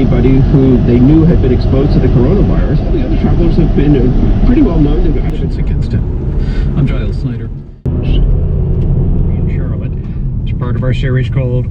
Anybody who they knew had been exposed to the coronavirus. All the other travelers have been pretty well known. They've actions against it. I'm Giles Snyder. In Charlotte, it's part of our series called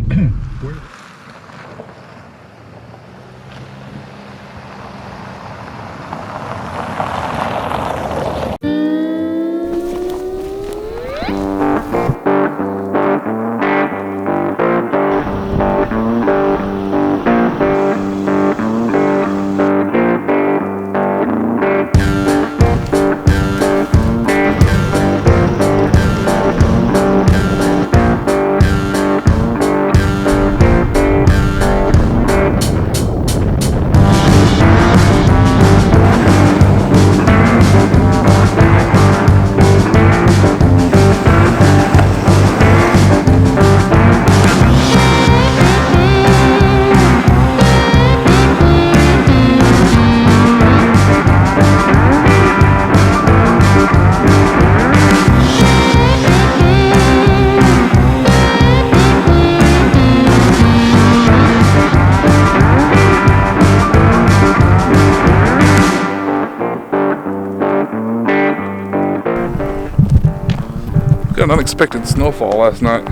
Got an unexpected snowfall last night.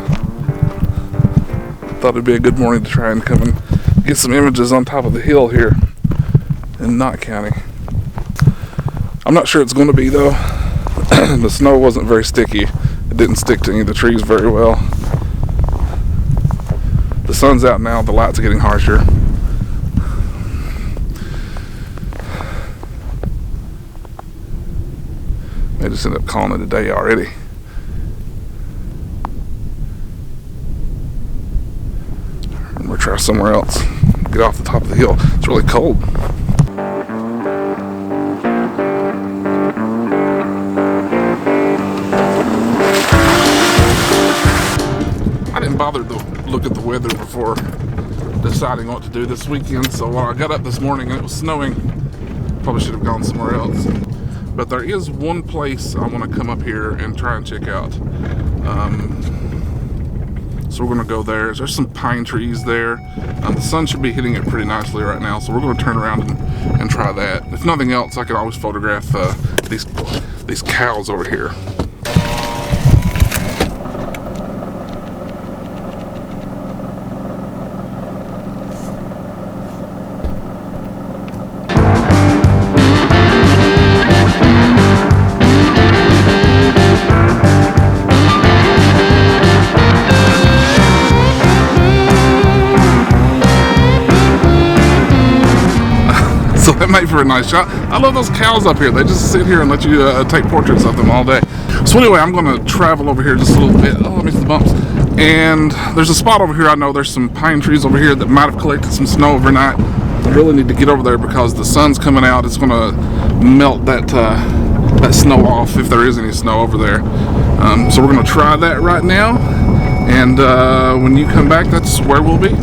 Thought it'd be a good morning to try and come and get some images on top of the hill here in Knott County. I'm not sure it's going to be though. The snow wasn't very sticky. It didn't stick to any of the trees very well. The sun's out now, the lights are getting harsher. They just ended up calling it a day already. We'll try somewhere else. Get off the top of the hill. It's really cold. I didn't bother to look at the weather before deciding what to do this weekend, so when I got up this morning and it was snowing, probably should have gone somewhere else. But there is one place I want to come up here and try and check out. So we're going to go there. There's some pine trees there. The sun should be hitting it pretty nicely right now, so we're going to turn around and try that. If nothing else, I can always photograph these cows over here. So that made for a nice shot. I love those cows up here. They just sit here and let you take portraits of them all day. So anyway, I'm going to travel over here just a little bit. Oh, let me see the bumps. And there's a spot over here. I know there's some pine trees over here that might have collected some snow overnight. I really need to get over there because the sun's coming out. It's going to melt that snow off if there is any snow over there. So we're going to try that right now. And when you come back, that's where we'll be.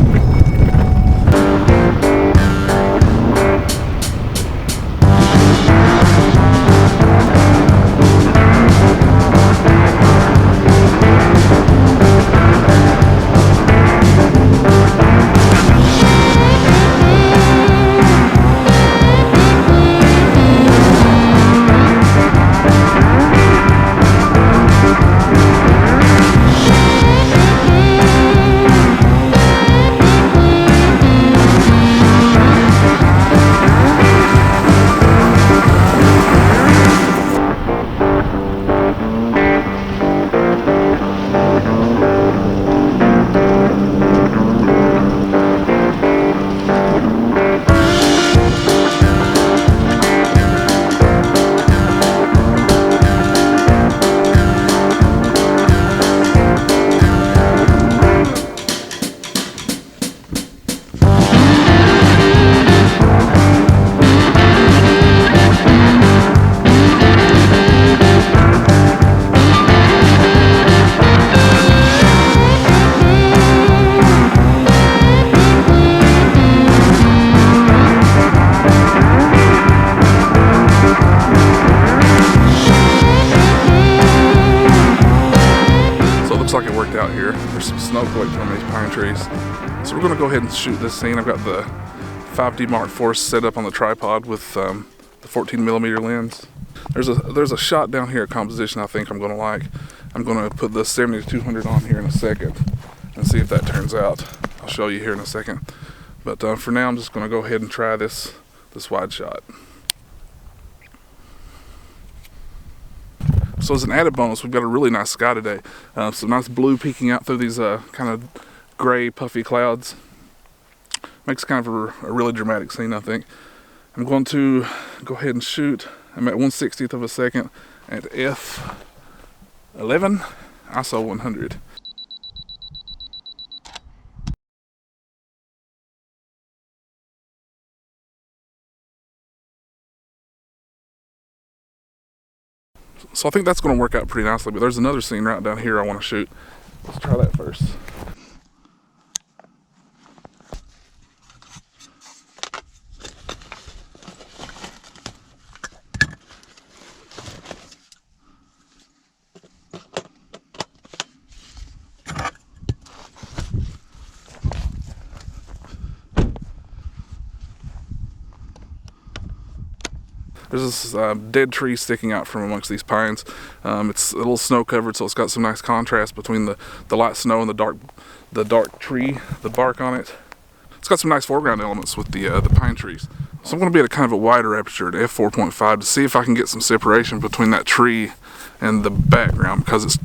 Out here. There's some snow collecting on these pine trees. So we're going to go ahead and shoot this scene. I've got the 5D Mark IV set up on the tripod with the 14mm lens. There's a shot down here, a composition I think I'm going to like. I'm going to put the 70-200 on here in a second and see if that turns out. I'll show you here in a second. But for now, I'm just going to go ahead and try this wide shot. So as an added bonus, we've got a really nice sky today. Some nice blue peeking out through these kind of gray, puffy clouds. Makes kind of a really dramatic scene, I think. I'm going to go ahead and shoot. I'm at 1/60th of a second at f11, ISO 100. So I think that's going to work out pretty nicely, but there's another scene right down here I want to shoot. Let's try that first. There's this dead tree sticking out from amongst these pines. It's a little snow covered, so it's got some nice contrast between the light snow and the dark tree, the bark on it. It's got some nice foreground elements with the pine trees. So I'm going to be at a kind of a wider aperture at f4.5 to see if I can get some separation between that tree and the background, because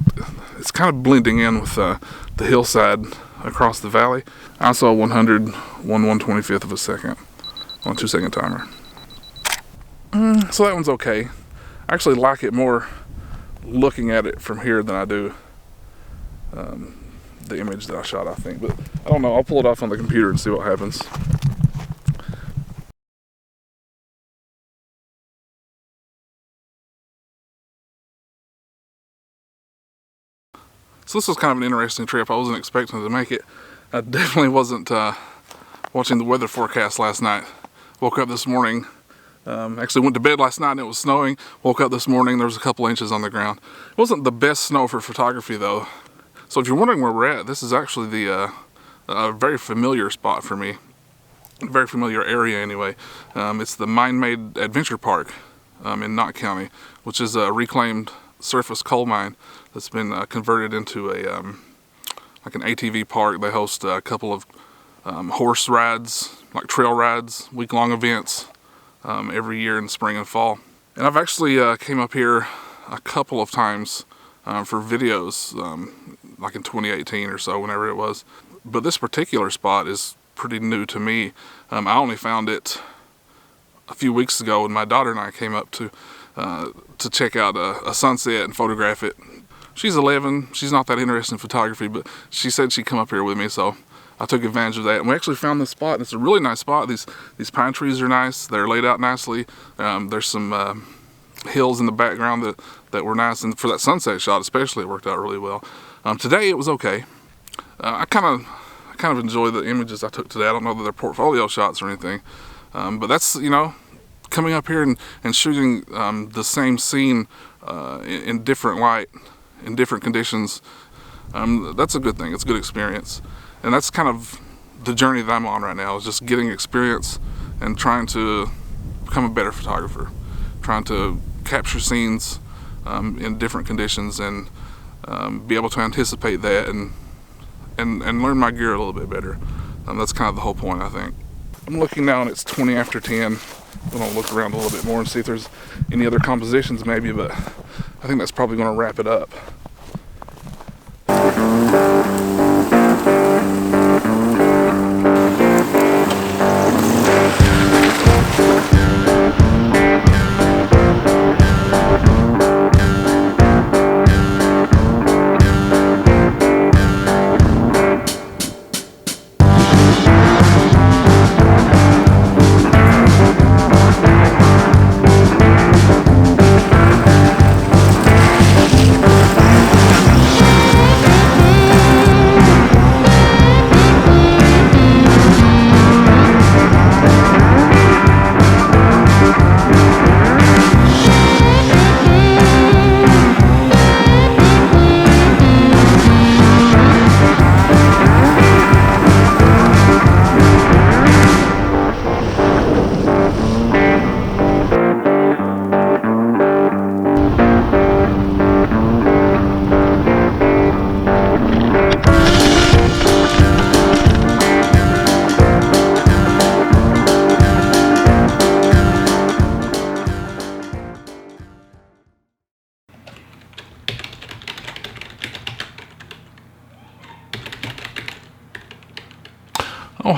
it's kind of blending in with the hillside across the valley. ISO 100, 1/125th of a second on a 2-second timer. So that one's okay. I actually like it more looking at it from here than I do the image that I shot, I think. But I don't know, I'll pull it off on the computer and see what happens. So this was kind of an interesting trip. I wasn't expecting to make it. I definitely wasn't watching the weather forecast last night. Woke up this morning. Actually went to bed last night and it was snowing. Woke up this morning, there was a couple inches on the ground. It wasn't the best snow for photography though. So if you're wondering where we're at, this is actually a very familiar spot for me. A very familiar area anyway. It's the Mine-Made Adventure Park in Knott County, which is a reclaimed surface coal mine that's been converted into like an ATV park. They host a couple of horse rides, like trail rides, week-long events. Every year in spring and fall. And I've actually came up here a couple of times for videos, like in 2018 or so, whenever it was. But this particular spot is pretty new to me. I only found it a few weeks ago when my daughter and I came up to check out a sunset and photograph it. She's 11, she's not that interested in photography, but she said she'd come up here with me, so I took advantage of that, and we actually found this spot, and it's a really nice spot. These pine trees are nice. They're laid out nicely. There's some hills in the background that were nice, and for that sunset shot especially, it worked out really well. Today it was okay. I kind of enjoy the images I took today. I don't know that they're portfolio shots or anything, but that's, you know, coming up here and shooting the same scene in different light, in different conditions. That's a good thing. It's a good experience. And that's kind of the journey that I'm on right now, is just getting experience and trying to become a better photographer, trying to capture scenes in different conditions and be able to anticipate that and learn my gear a little bit better. That's kind of the whole point, I think. I'm looking now and it's 20 after 10. I'm gonna look around a little bit more and see if there's any other compositions maybe, but I think that's probably gonna wrap it up.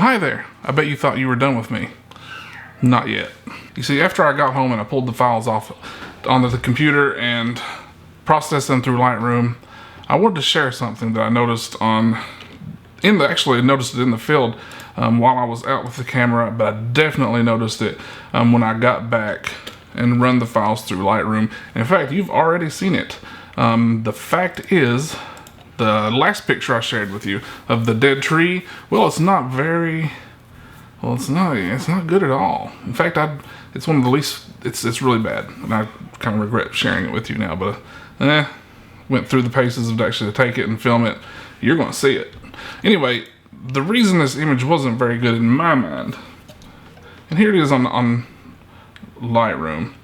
hi there. I bet you thought you were done with me. Not yet. You see, after I got home and I pulled the files off onto the computer and processed them through Lightroom, I wanted to share something that I noticed actually noticed it in the field while I was out with the camera, but I definitely noticed it when I got back and run the files through Lightroom. In fact, you've already seen it. The fact is, the last picture I shared with you of the dead tree, well, it's not it's not good at all. In fact, it's one of the least, it's really bad, and I kind of regret sharing it with you now, but went through the paces of actually to take it and film it. You're gonna see it. Anyway, the reason this image wasn't very good in my mind, and here it is on Lightroom.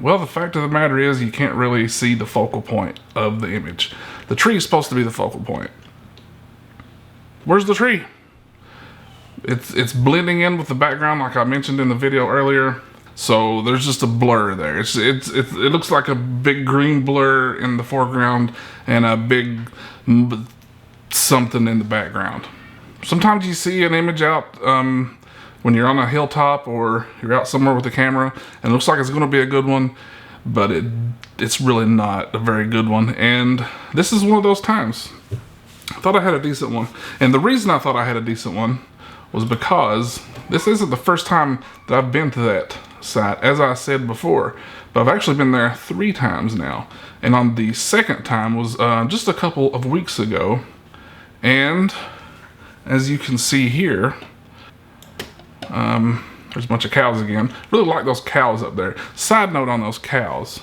Well, the fact of the matter is you can't really see the focal point of the image. The tree is supposed to be the focal point. Where's the tree? It's blending in with the background like I mentioned in the video earlier. So there's just a blur there. It looks like a big green blur in the foreground and a big something in the background. Sometimes you see an image out when you're on a hilltop or you're out somewhere with the camera and it looks like it's going to be a good one, but it's really not a very good one. And this is one of those times. I thought I had a decent one. And the reason I thought I had a decent one was because this isn't the first time that I've been to that site, as I said before, but I've actually been there 3 times now. And on the second time was just a couple of weeks ago. And as you can see here, there's a bunch of cows again. Really like those cows up there. Side note on those cows,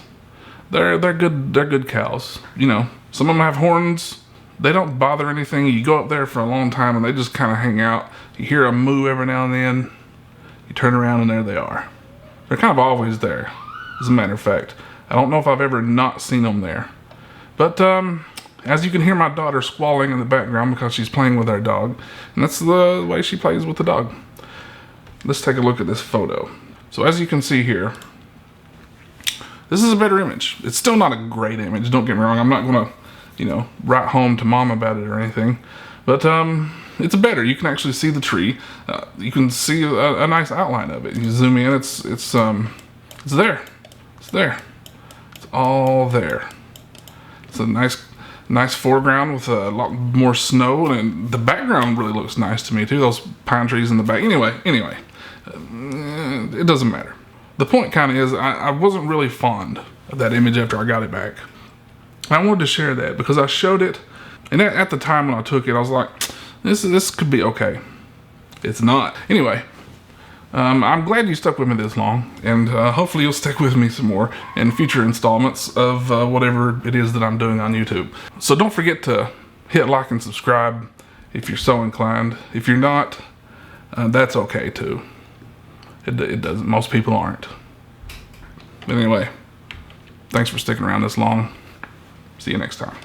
they're good cows. You know, some of them have horns. They don't bother anything. You go up there for a long time and they just kind of hang out. You hear a moo every now and then. You turn around and there they are. They're kind of always there, as a matter of fact. I don't know if I've ever not seen them there. But as you can hear my daughter squalling in the background because she's playing with our dog. And that's the way she plays with the dog. Let's take a look at this photo. So as you can see here, this is a better image. It's still not a great image, don't get me wrong. I'm not gonna, you know, write home to mom about it or anything. But it's better. You can actually see the tree. You can see a nice outline of it. You zoom in, it's there. It's there. It's all there. It's a nice foreground with a lot more snow, and the background really looks nice to me too. Those pine trees in the back. Anyway, it doesn't matter. The point kind of is I wasn't really fond of that image after I got it back. I wanted to share that because I showed it, and at the time when I took it, I was like, this could be okay. It's not. Anyway, I'm glad you stuck with me this long, and hopefully you'll stick with me some more in future installments of whatever it is that I'm doing on YouTube. So don't forget to hit like and subscribe if you're so inclined. If you're not, that's okay too. It doesn't. Most people aren't. But anyway, thanks for sticking around this long. See you next time.